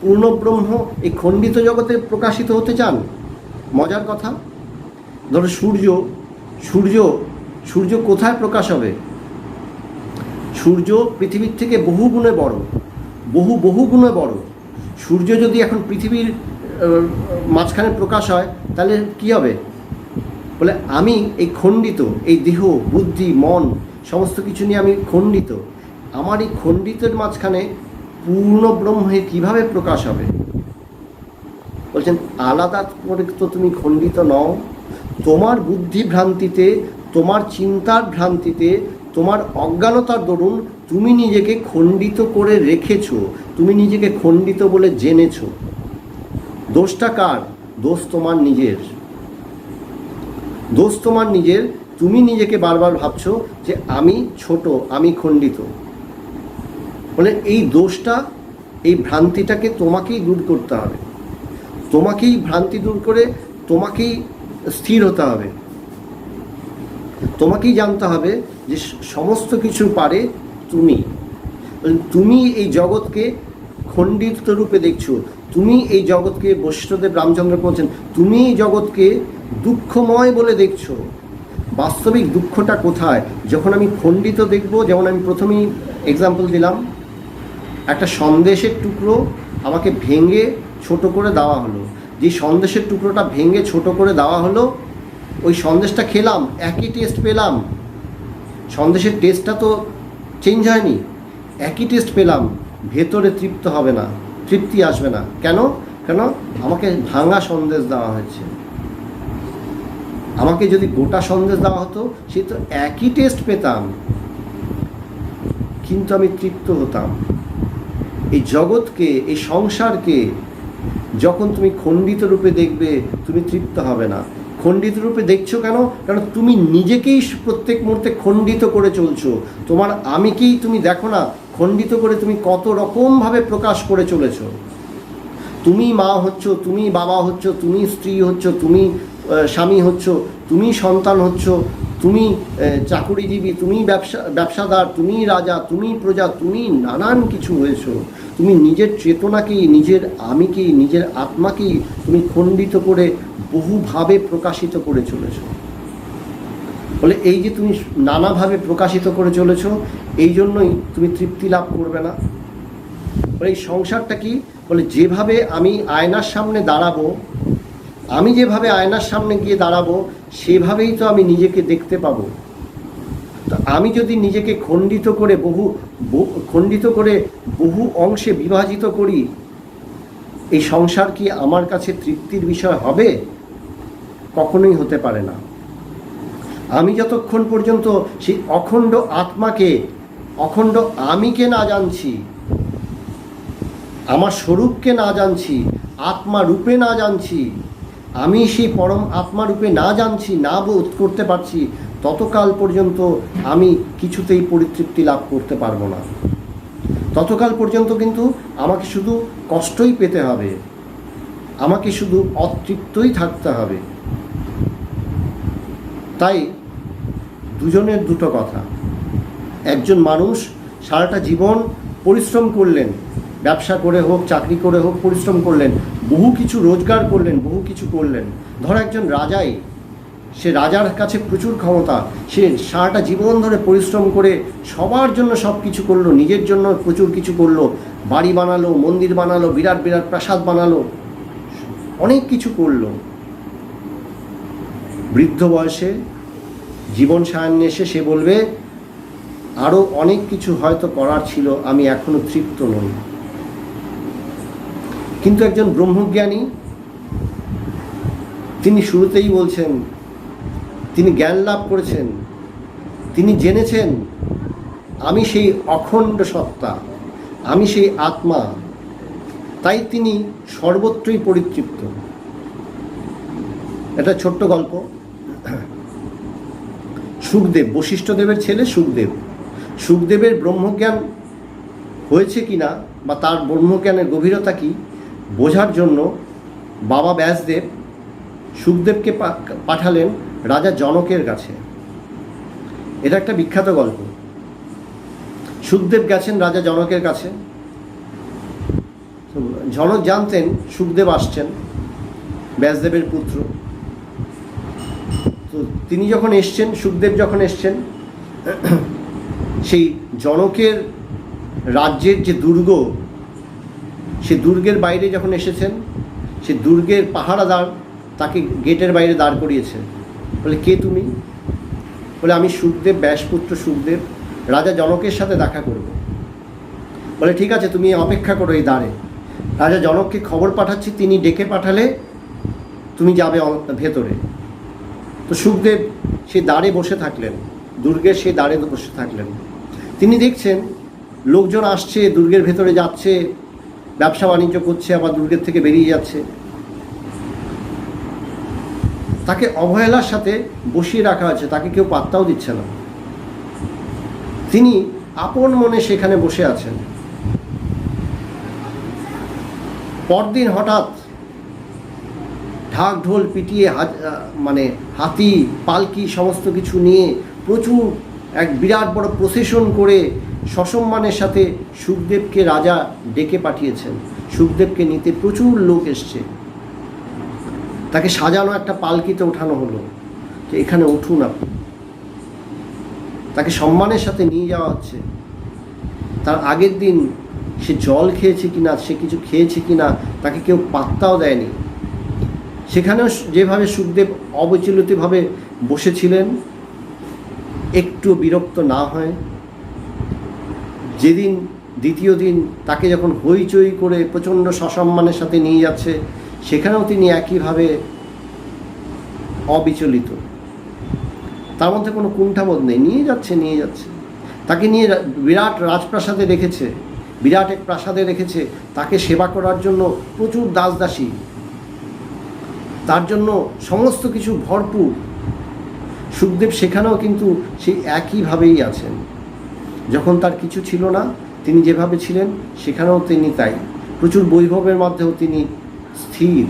পূর্ণ ব্রহ্ম এই খণ্ডিত জগতে প্রকাশিত হতে চান? মজার কথা, ধরো সূর্য সূর্য সূর্য কোথায় প্রকাশ হবে? সূর্য পৃথিবীর থেকে বহু গুণে বড়, বহু গুণে বড়। সূর্য যদি এখন পৃথিবীর মাঝখানে প্রকাশ হয় তাহলে কি হবে? বলে আমি এই খণ্ডিত, এই দেহ বুদ্ধি মন সমস্ত কিছু নিয়ে আমি খণ্ডিত। আমার এই খণ্ডিতের মাঝখানে পূর্ণ ব্রহ্মে কিভাবে প্রকাশ হবে? বলছেন আলাদা করে তো তুমি খণ্ডিত নও। তোমার বুদ্ধি ভ্রান্তিতে, তোমার চিন্তার ভ্রান্তিতে, তোমার অজ্ঞানতার দরুন তুমি নিজেকে খণ্ডিত করে রেখেছো, তুমি নিজেকে খণ্ডিত বলে জেনেছো। দোষটা কার? দোষ তোমার নিজের, দোষ তোমার নিজের। তুমি নিজেকে বারবার ভাবছো যে আমি ছোট, আমি খণ্ডিত। বলে এই দোষটা, এই ভ্রান্তিটাকে তোমাকেই দূর করতে হবে। তোমাকেই ভ্রান্তি দূর করে তোমাকেই স্থির হতে হবে। তোমাকেই জানতে হবে যে সমস্ত কিছু পারে তুমি। তুমি এই জগৎকে খণ্ডিত রূপে দেখছো। তুমি এই জগৎকে, বৈষ্ণদেব রামচন্দ্র বলছেন, তুমি এই জগৎকে দুঃখময় বলে দেখছো। বাস্তবিক দুঃখটা কোথায়? যখন আমি খণ্ডিত দেখব। যেমন আমি প্রথমেই এক্সাম্পল দিলাম, একটা সন্দেশের টুকরো আমাকে ভেঙে ছোট করে দেওয়া হলো। যে সন্দেশের টুকরোটা ভেঙে ছোট করে দেওয়া হলো, ওই সন্দেশটা খেলাম, একই টেস্ট পেলাম। সন্দেশের টেস্টটা তো চেঞ্জ হয়নি, একই টেস্ট পেলাম। ভেতরে তৃপ্ত হবে না, তৃপ্তি আসবে না। কেন? কেন আমাকে ভাঙা সন্দেশ দেওয়া হয়েছে। আমাকে যদি গোটা সন্দেশ দেওয়া হতো সে তো একই টেস্ট পেতাম, কিন্তু আমি তৃপ্ত হতাম। এই জগৎকে, এই সংসারকে যখন তুমি খণ্ডিত রূপে দেখবে, তুমি তৃপ্ত হবে না। খণ্ডিত রূপে দেখছো কেন? কারণ তুমি নিজেকেই প্রত্যেক মুহূর্তে খণ্ডিত করে চলছো। তোমার আমিকেই তুমি দেখো না, খণ্ডিত করে তুমি কত রকমভাবে প্রকাশ করে চলেছো। তুমি মা হচ্ছ, তুমি বাবা হচ্ছ, তুমি স্ত্রী হচ্ছ, তুমি স্বামী হচ্ছ, তুমি সন্তান হচ্ছ, তুমি চাকুরিজীবী, তুমি ব্যবসাদার, তুমি রাজা, তুমি প্রজা, তুমি নানান কিছু হয়েছো। তুমি নিজের চেতনাকেই, নিজের আমিকেই, নিজের আত্মাকেই তুমি খণ্ডিত করে বহুভাবে প্রকাশিত করে চলেছ। বলে এই যে তুমি নানাভাবে প্রকাশিত করে চলেছ, এই জন্যই তুমি তৃপ্তি লাভ করবে না। বলে এই সংসারটা কি? বলে যেভাবে আমি আয়নার সামনে দাঁড়াবো, আমি যেভাবে আয়নার সামনে গিয়ে দাঁড়াবো সেভাবেই তো আমি নিজেকে দেখতে পাবো। তো আমি যদি নিজেকে খণ্ডিত করে বহু অংশে বিভাজিত করি, এই সংসার কি আমার কাছে তৃপ্তির বিষয় হবে? কখনোই হতে পারে না। আমি যতক্ষণ পর্যন্ত সেই অখণ্ড আত্মাকে, অখণ্ড আমিকে না জানছি, আমার স্বরূপকে না জানছি, আত্মা রূপে না জানছি, আমি সেই পরম আত্মা রূপে না জানছি, না বোধ করতে পারছি, ততকাল পর্যন্ত আমি কিছুতেই পরিতৃপ্তি লাভ করতে পারবো না। ততকাল পর্যন্ত কিন্তু আমাকে শুধু কষ্টই পেতে হবে, আমাকে শুধু অতৃপ্তই থাকতে হবে। তাই দুজনের দুটো কথা। একজন মানুষ সারাটা জীবন পরিশ্রম করলেন, ব্যবসা করে হোক, চাকরি করে হোক, পরিশ্রম করলেন, বহু কিছু রোজগার করলেন, বহু কিছু করলেন। ধরো একজন রাজাই, সে রাজার কাছে প্রচুর ক্ষমতা, সে সারাটা জীবন ধরে পরিশ্রম করে সবার জন্য সব কিছু করলো, নিজের জন্য প্রচুর কিছু করলো, বাড়ি বানালো, মন্দির বানালো, বিরাট বিরাট প্রাসাদ বানালো, অনেক কিছু করলো। বৃদ্ধ বয়সে জীবন সায়ান্নে এসে সে বলবে আরও অনেক কিছু হয়তো করার ছিল, আমি এখনো তৃপ্ত নই। কিন্তু একজন ব্রহ্মজ্ঞানী তিনি শুরুতেই বলছেন, তিনি জ্ঞান লাভ করেছেন, তিনি জেনেছেন আমি সেই অখণ্ড সত্তা, আমি সেই আত্মা, তাই তিনি সর্বত্রই পরিতৃপ্ত। এটা ছোট্ট গল্প। সুখদেব, বশিষ্ঠদেবের ছেলে সুখদেব, সুখদেবের ব্রহ্মজ্ঞান হয়েছে কিনা বা তার ব্রহ্মজ্ঞানের গভীরতা কি বোঝার জন্য বাবা ব্যাসদেব সুখদেবকে পাঠালেন রাজা জনকের কাছে। এটা একটা বিখ্যাত গল্প। সুখদেব গেছেন রাজা জনকের কাছে। জনক জানতেন সুখদেব আসছেন, ব্যাসদেবের পুত্র। তো তিনি যখন এসছেন, সুখদেব যখন এসছেন, সেই জনকের রাজ্যের যে দুর্গ, সে দুর্গের বাইরে যখন এসেছেন, সে দুর্গের পাহারাদার তাকে গেটের বাইরে দাঁড় করিয়েছে। বলে, কে তুমি? বলে, আমি সুখদেব, ব্যাসপুত্র সুখদেব, রাজা জনকের সাথে দেখা করব। বলে, ঠিক আছে, তুমি অপেক্ষা করো এই দ্বারে। রাজা জনককে খবর পাঠাচ্ছি, তিনি ডেকে পাঠালে তুমি যাবে ভেতরে। তো সুখদেব সেই দ্বারে বসে থাকলেন, দুর্গের সেই দ্বারে বসে থাকলেন। তিনি দেখছেন লোকজন আসছে, দুর্গের ভেতরে যাচ্ছে, ব্যবসা বাণিজ্য করছে, আবার দুর্গের থেকে বেরিয়ে যাচ্ছে। তাকে অবহেলার সাথে বসিয়ে রাখা আছে, তাকে কেউ পাত্তাও দিচ্ছে না। তিনি আপন মনে সেখানে বসে আছেন। পরদিন হঠাৎ ঢাক ঢোল পিটিয়ে মানে হাতি পালকি সমস্ত কিছু নিয়ে প্রচুর এক বিরাট বড় প্রসেশন করে সসম্মানের সাথে সুখদেবকে রাজা ডেকে পাঠিয়েছেন। সুখদেবকে নিতে প্রচুর লোক এসছে। তাকে সাজানো একটা পালকিতে ওঠানো হলো, যে এখানে উঠুন আপনি। তাকে সম্মানের সাথে নিয়ে যাওয়া হচ্ছে। তার আগের দিন সে জল খেয়েছে কিনা, সে কিছু খেয়েছে কিনা, তাকে কেউ পাত্তাও দেয়নি। সেখানেও যেভাবে সুখদেব অবিচলিতভাবে বসেছিলেন, একটু বিরক্ত না হয়। যেদিন দ্বিতীয় দিন তাকে যখন হইচই করে প্রচণ্ড সসম্মানের সাথে নিয়ে যাচ্ছে, সেখানেও তিনি একইভাবে অবিচলিত। তার মধ্যে কোনো কুণ্ঠাবোধ নেই, নিয়ে যাচ্ছে। তাকে নিয়ে বিরাট রাজপ্রাসাদে রেখেছে, বিরাট এক প্রাসাদে রেখেছে। তাকে সেবা করার জন্য প্রচুর দাসদাসী, তার জন্য সমস্ত কিছু ভরপুর। সুখদেব সেখানেও কিন্তু সেই একইভাবেই আছেন। যখন তার কিছু ছিল না, তিনি যেভাবে ছিলেন সেখানেও তিনি তাই। প্রচুর বৈভবের মধ্যেও তিনি স্থির,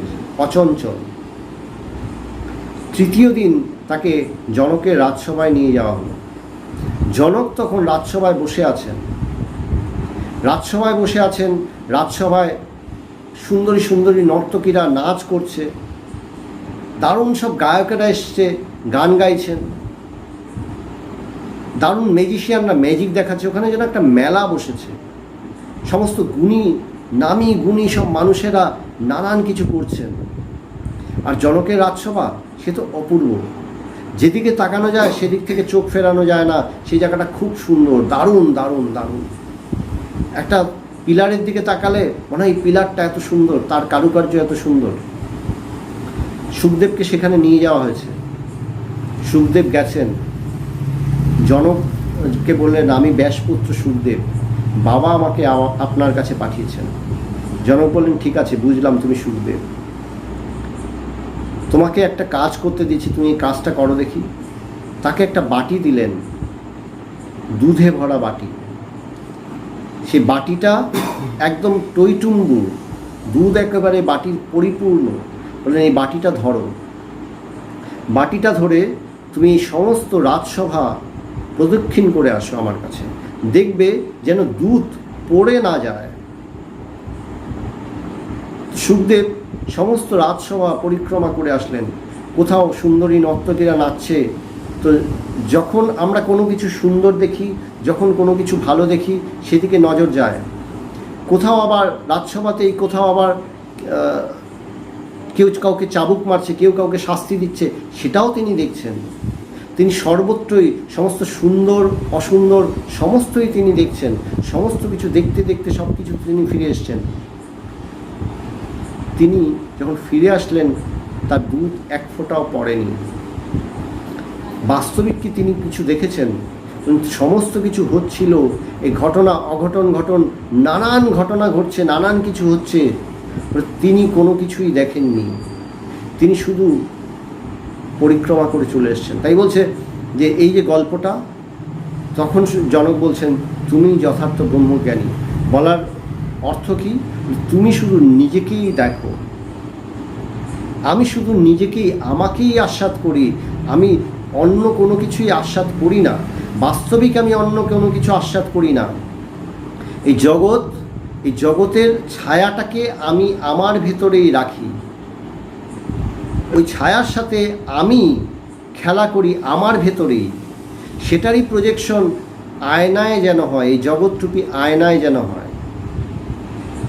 অচঞ্চল। তৃতীয় দিন তাকে জনকের রাজসভায় নিয়ে যাওয়া হলো। জনক তখন রাজসভায় বসে আছেন। রাজসভায় সুন্দরী সুন্দরী নর্তকীরা নাচ করছে, দারুণ সব গায়কেরা এসছে, গান গাইছেন, দারুণ ম্যাজিশিয়ানরা ম্যাজিক দেখাচ্ছে। ওখানে যেন একটা মেলা বসেছে। সমস্ত নামি গুণী সব মানুষেরা নানান কিছু করছেন। আর জনকের রাজসভা সে তো অপূর্ব, যেদিকে তাকানো যায় সেদিক থেকে চোখ ফেরানো যায় না। সেই জায়গাটা খুব সুন্দর, দারুণ দারুণ দারুণ। একটা পিলারের দিকে তাকালে মনে হয় এই পিলারটা এত সুন্দর, তার কারুকার্য এত সুন্দর। সুখদেবকে সেখানে নিয়ে যাওয়া হয়েছে। সুখদেব গেছেন, জনককে বললেন, আমি ব্যাসপুত্র সুখদেব, বাবা আমাকে আপনার কাছে পাঠিয়েছেন। জনক বললেন, ঠিক আছে, বুঝলাম তুমি সুখদেব, তোমাকে একটা কাজ করতে দিচ্ছি, তুমি এই কাজটা করো দেখি। তাকে একটা বাটি দিলেন, দুধে ভরা বাটি। সেই বাটিটা একদম টইটুম্বু, দুধ একেবারে বাটির পরিপূর্ণ। বললেন, এই বাটিটা ধরো। বাটিটা ধরে তুমি সমস্ত রাজসভা প্রদক্ষিণ করে আসো আমার কাছে, দেখবে যেন দুধ পড়ে না যায়। সুখদেব সমস্ত রাজসভা পরিক্রমা করে আসলেন। কোথাও সুন্দরী নর্তকীরা নাচছে। তো যখন আমরা কোনো কিছু সুন্দর দেখি, যখন কোনো কিছু ভালো দেখি, সেদিকে নজর যায়। কোথাও আবার রাজসভাতেই কোথাও আবার কেউ কাউকে চাবুক মারছে, কেউ কাউকে শাস্তি দিচ্ছে, সেটাও তিনি দেখছেন। তিনি সর্বত্রই সমস্ত সুন্দর অসুন্দর সমস্তই তিনি দেখছেন। সমস্ত কিছু দেখতে দেখতে সব কিছু তিনি ফিরে এসছেন। তিনি যখন ফিরে আসলেন, তার দুধ এক ফোঁটাও পড়েনি। বাস্তবিক কি তিনি কিছু দেখেছেন? সমস্ত কিছু হচ্ছিল, এই ঘটনা অঘটন ঘটন, নানান ঘটনা ঘটছে, নানান কিছু হচ্ছে, তিনি কোনো কিছুই দেখেননি। তিনি শুধু পরিক্রমা করে চলে এসছেন। তাই বলছে যে এই যে গল্পটা, তখন জনক বলছেন, তুমি যথার্থ ব্রহ্মজ্ঞানী। বলার অর্থ কি? তুমি শুধু নিজেকেই দেখো, আমি শুধু নিজেকেই, আমাকেই আস্বাদ করি, আমি অন্য কোনো কিছুই আস্বাদ করি না, বাস্তবিক আমি অন্য কোনো কিছু আস্বাদ করি না। এই জগতের ছায়াটাকে আমি আমার ভেতরেই রাখি, ওই ছায়ার সাথে আমি খেলা করি আমার ভেতরেই, সেটারই প্রজেকশন আয়নায় যেন হয়, এই জগৎরূপী আয়নায় যেন হয়।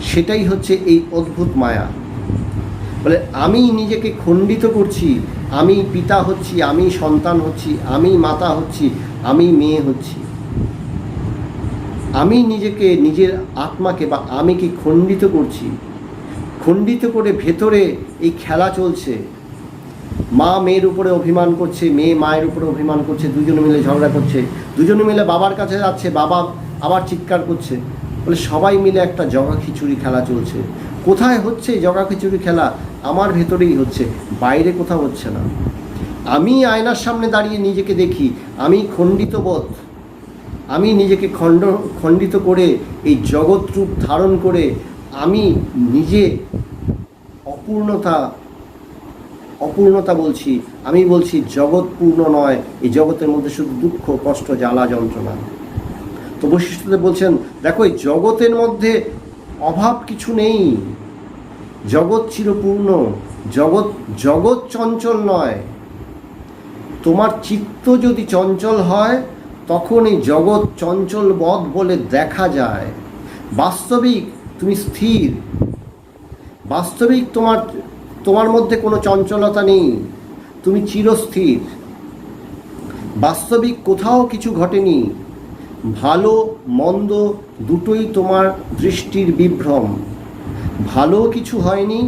সেটাই হচ্ছে এই অদ্ভুত মায়া। বলে আমি নিজেকে খণ্ডিত করছি, আমি পিতা হচ্ছি, আমি সন্তান হচ্ছি, আমি মাতা হচ্ছি, আমি মেয়ে হচ্ছি, আমি নিজেকে, নিজের আত্মাকে বা আমি কি খণ্ডিত করছি। খণ্ডিত করে ভেতরে এই খেলা চলছে। মা মেয়ের উপরে অভিমান করছে, মেয়ে মায়ের উপরে অভিমান করছে, দুজনে মিলে ঝগড়া করছে, দুজনে মিলে বাবার কাছে যাচ্ছে, বাবা আবার চিৎকার করছে। বলে সবাই মিলে একটা জগা খিচুড়ি খেলা চলছে। কোথায় হচ্ছে জগা খিচুড়ি খেলা? আমার ভেতরেই হচ্ছে, বাইরে কোথাও হচ্ছে না। আমি আয়নার সামনে দাঁড়িয়ে নিজেকে দেখি, আমি খণ্ডিত বোধ, আমি নিজেকে খণ্ডিত করে এই জগৎ রূপ ধারণ করে আমি নিজে অপূর্ণতা বলছি। আমি বলছি জগৎ পূর্ণ নয়, এই জগতের মধ্যে শুধু দুঃখ, কষ্ট, জ্বালা, যন্ত্রণা। তো বৈশিষ্ট্যদেব বলছেন, দেখো এই জগতের মধ্যে অভাব কিছু নেই, জগৎ চিরপূর্ণ, জগৎ চঞ্চল নয়। তোমার চিত্ত যদি চঞ্চল হয় তখন এই জগৎ চঞ্চল বধ বলে দেখা যায়। বাস্তবিক তুমি স্থির, বাস্তবিক তোমার মধ্যে কোনো চঞ্চলতা নেই, তুমি চিরস্থির। বাস্তবিক কোথাও কিছু ঘটেনি, ভালো মন্দ দুটোই তোমার দৃষ্টির বিভ্রম। ভালো কিছু হয়নি,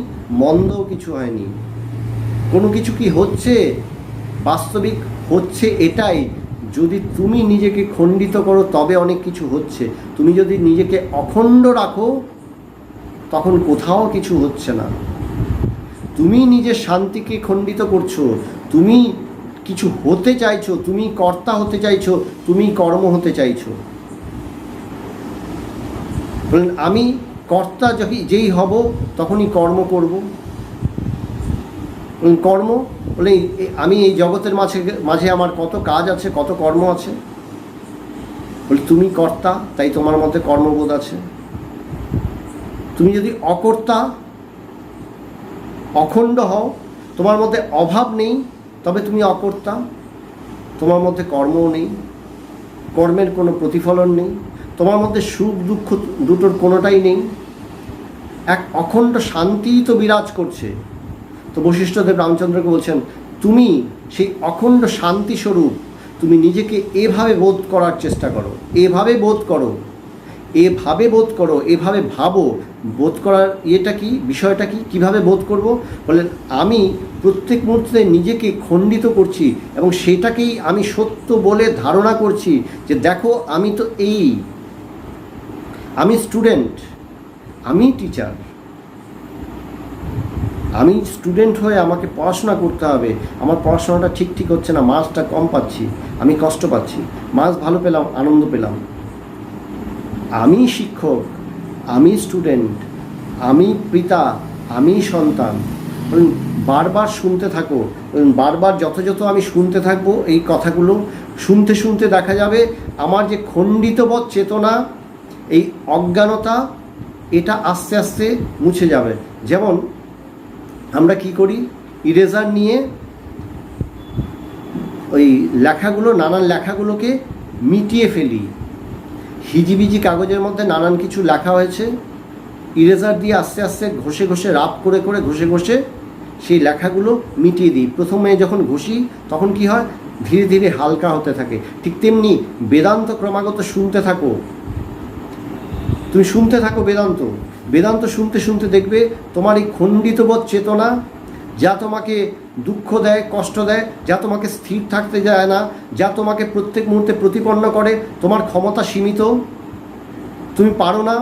মন্দও কিছু হয়নি। কোনো কিছু কি হচ্ছে? বাস্তবিক হচ্ছে এটাই, যদি তুমি নিজেকে খণ্ডিত করো তবে অনেক কিছু হচ্ছে। তুমি যদি নিজেকে অখণ্ড রাখো তখন কোথাও কিছু হচ্ছে না। তুমি নিজের শান্তিকে খণ্ডিত করছো, তুমি কিছু হতে চাইছো, তুমি কর্তা হতে চাইছো, তুমি কর্ম হতে চাইছো। বলেন আমি কর্তা যেই হব তখনই কর্ম করব। কর্ম বলে আমি এই জগতের মাঝে আমার কত কাজ আছে, কত কর্ম আছে। বলে তুমি কর্তা, তাই তোমার মধ্যে কর্মবোধ আছে। তুমি যদি অকর্তা, অখণ্ড হও, তোমার মধ্যে অভাব নেই, তবে তুমি অকর্তা, তোমার মধ্যে কর্মও নেই, কর্মের কোনো প্রতিফলন নেই, তোমার মধ্যে সুখ দুঃখ দুটোর কোনোটাই নেই, এক অখণ্ড শান্তিই তো বিরাজ করছে। তো বৈশিষ্ট্যদেব রামচন্দ্রকে বলছেন, তুমি সেই অখণ্ড শান্তি স্বরূপ, তুমি নিজেকে এভাবে বোধ করার চেষ্টা করো, এভাবে বোধ করো, এভাবে বোধ করো, এভাবে ভাবো। বোধ করার ইয়েটা কি, বিষয়টা কি, কীভাবে বোধ করব? বলেন আমি প্রত্যেক মুহূর্তে নিজেকে খণ্ডিত করছি এবং সেটাকেই আমি সত্য বলে ধারণা করছি যে দেখো আমি তো আমি স্টুডেন্ট, আমি টিচার, আমি স্টুডেন্ট হয়ে আমাকে পড়াশোনা করতে হবে, আমার পড়াশোনাটা ঠিক হচ্ছে না, মার্কসটা কম পাচ্ছি, আমি কষ্ট পাচ্ছি, মার্কস ভালো পেলাম, আনন্দ পেলাম। আমি শিক্ষক, আমি স্টুডেন্ট, আমি পিতা, আমি সন্তান। বারবার শুনতে থাকো, বারবার যত আমি শুনতে থাকবো এই কথাগুলো, শুনতে দেখা যাবে আমার যে খণ্ডিতবোধ চেতনা, এই অজ্ঞানতা, এটা আস্তে আস্তে মুছে যাবে। যেমন আমরা কি করি, ইরেজার নিয়ে ওই লেখাগুলো, নানান লেখাগুলোকে মিটিয়ে ফেলি। হিজিবিজি কাগজের মধ্যে নানান কিছু লেখা হয়েছে, ইরেজার দিয়ে আস্তে আস্তে ঘষে রাফ করে ঘষে সেই লেখাগুলো মিটিয়ে দিই। প্রথমে যখন ঘষি তখন কি হয়, ধীরে ধীরে হালকা হতে থাকে। ঠিক তেমনি বেদান্ত ক্রমাগত শুনতে থাকো, তুমি শুনতে থাকো বেদান্ত শুনতে দেখবে তোমার এই খণ্ডিতবোধ চেতনা, যা তোমাকে দুঃখ দেয়, কষ্ট দেয়, যা তোমাকে স্থির থাকতে দেয় না, যা তোমাকে প্রত্যেক মুহূর্তে প্রতিপন্ন করে তোমার ক্ষমতা সীমিত, তুমি পারো না,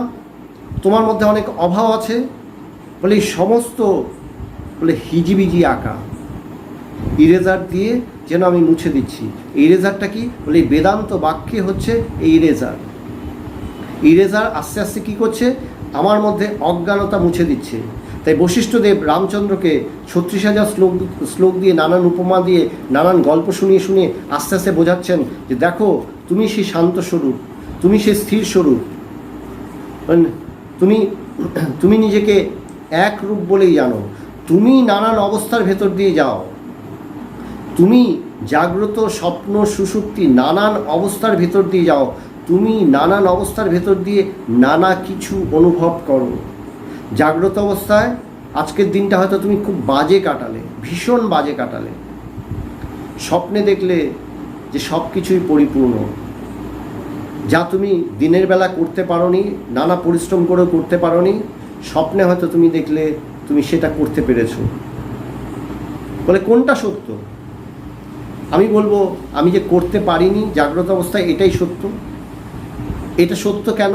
তোমার মধ্যে অনেক অভাব আছে, বলে এই সমস্ত হিজিবিজি আঁকা ইরেজার দিয়ে যেন আমি মুছে দিচ্ছি। এই ইরেজারটা কি? বলে বেদান্ত বাক্যে হচ্ছে এই ইরেজার আস্তে আস্তে কী করছে, আমার মধ্যে অজ্ঞানতা মুছে দিচ্ছে। তাই বশিষ্ঠদেব রামচন্দ্রকে 36,000 শ্লোক দিয়ে, নানান উপমা দিয়ে, নানান গল্প শুনিয়ে শুনিয়ে আস্তে আস্তে বোঝাচ্ছেন যে দেখো, তুমি সেই শান্ত স্বরূপ, তুমি সেই স্থির স্বরূপ, তুমি নিজেকে এক রূপ বলেই জানো। তুমি নানান অবস্থার ভেতর দিয়ে যাও, তুমি জাগ্রত, স্বপ্ন, সুষুপ্তি নানান অবস্থার ভেতর দিয়ে যাও, তুমি নানান অবস্থার ভেতর দিয়ে নানা কিছু অনুভব করো। জাগ্রত অবস্থায় আজকের দিনটা হয়তো তুমি খুব বাজে কাটালে, ভীষণ বাজে কাটালে। স্বপ্নে দেখলে যে সব কিছুই পরিপূর্ণ, যা তুমি দিনের বেলা করতে পারোনি, নানা পরিশ্রম করেও করতে পারোনি, স্বপ্নে হয়তো তুমি দেখলে তুমি সেটা করতে পেরেছো। বলে কোনটা সত্য? আমি বলবো, আমি যে করতে পারিনি জাগ্রত অবস্থায়, এটাই সত্য। এটা সত্য কেন?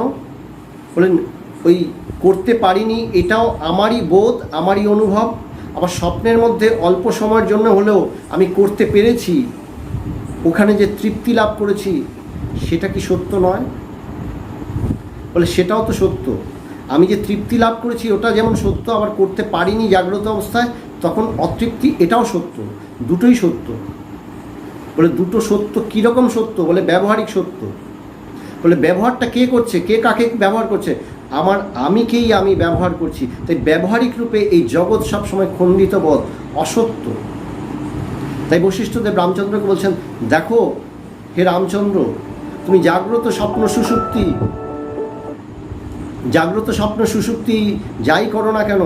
বলেন ওই করতে পারিনি এটাও আমারই বোধ, আমারই অনুভব। আবার স্বপ্নের মধ্যে অল্প সময়ের জন্য হলেও আমি করতে পেরেছি, ওখানে যে তৃপ্তি লাভ করেছি, সেটা কি সত্য নয়? বলে সেটাও তো সত্য। আমি যে তৃপ্তি লাভ করেছি ওটা যেমন সত্য, আবার করতে পারিনি জাগ্রত অবস্থায় তখন অতৃপ্তি, এটাও সত্য। দুটোই সত্য। বলে দুটো সত্য কীরকম সত্য? বলে ব্যবহারিক সত্য। বলে ব্যবহারটা কে করছে, কে কাকে ব্যবহার করছে? আমার আমিকেই আমি ব্যবহার করছি। তাই ব্যবহারিক রূপে এই জগৎ সবসময় খণ্ডিত বোধ, অসত্য। তাই বশিষ্ঠদেব রামচন্দ্রকে বলছেন, দেখো হে রামচন্দ্র, তুমি জাগ্রত, স্বপ্ন, সুষুপ্তি, জাগ্রত, স্বপ্ন, সুষুপ্তি যাই করো না কেন,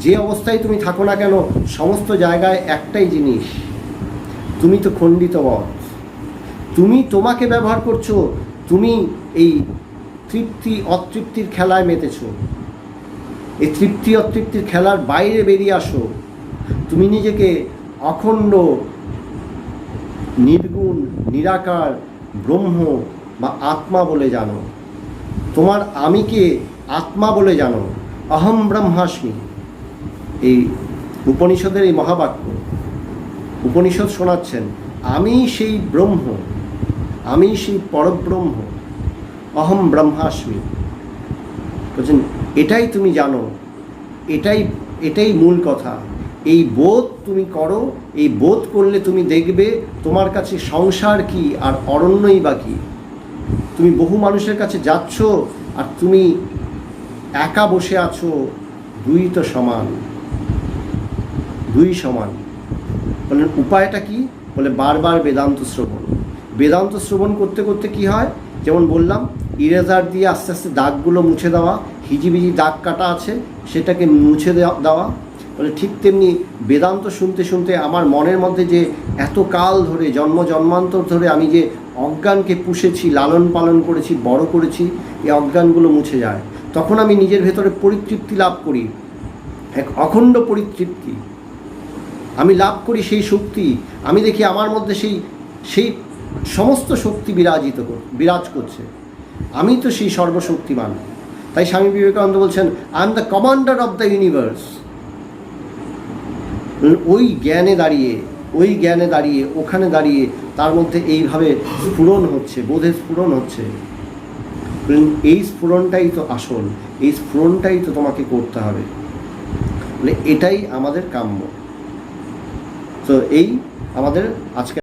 যে অবস্থায় তুমি থাকো না কেন, সমস্ত জায়গায় একটাই জিনিস, তুমি তো খণ্ডিত বোধ। তুমি তোমাকে ব্যবহার করছো, তুমি এই তৃপ্তি অতৃপ্তির খেলায় মেতেছো। এই তৃপ্তি অতৃপ্তির খেলার বাইরে বেরিয়ে আসো। তুমি নিজেকে অখণ্ড, নির্গুণ, নিরাকার, ব্রহ্ম বা আত্মা বলে জানো। তোমার আমিকে আত্মা বলে জানো। অহম ব্রহ্মাস্মি, এই উপনিষদের এই মহাবাক্য উপনিষদ শোনাচ্ছেন। আমি সেই ব্রহ্ম, আমি সেই পরব্রহ্ম, অহম ব্রহ্মাস্মি। বলছেন এটাই তুমি জানো, এটাই মূল কথা। এই বোধ তুমি করো, এই বোধ করলে তুমি দেখবে তোমার কাছে সংসার কি আর অরণ্যই বা কি। তুমি বহু মানুষের কাছে যাচ্ছ আর তুমি একা বসে আছো, দুই তো সমান, দুই সমান। বলেন উপায়টা কি? বলে বারবার বেদান্ত শ্রবণ। বেদান্ত শ্রবণ করতে করতে কি হয়, যেমন বললাম, ইরেজার দিয়ে আস্তে আস্তে দাগগুলো মুছে দেওয়া, হিজিবিজি দাগ কাটা আছে সেটাকে মুছে দেওয়া। বলে ঠিক তেমনি বেদান্ত শুনতে শুনতে আমার মনের মধ্যে যে এত কাল ধরে, জন্ম জন্মান্তর ধরে আমি যে অজ্ঞানকে পুষেছি, লালন পালন করেছি, বড় করেছি, এই অজ্ঞানগুলো মুছে যায়। তখন আমি নিজের ভেতরে পরিতৃপ্তি লাভ করি, এক অখণ্ড পরিতৃপ্তি আমি লাভ করি। সেই শক্তি আমি দেখি আমার মধ্যে সেই সমস্ত শক্তি বিরাজ করছে। আমি তো সেই সর্বশক্তিমান। তাই স্বামী বিবেকানন্দ বলছেন, I am the commander of the universe. ওই জ্ঞানে দাঁড়িয়ে ওখানে দাঁড়িয়ে তার মধ্যে এইভাবে স্ফুরণ হচ্ছে, বোধের স্ফুরণ হচ্ছে। এই স্ফুরণটাই তো আসল, এই স্ফুরণটাই তো তোমাকে করতে হবে। এটাই আমাদের কাম্য। তো এই আমাদের আজকে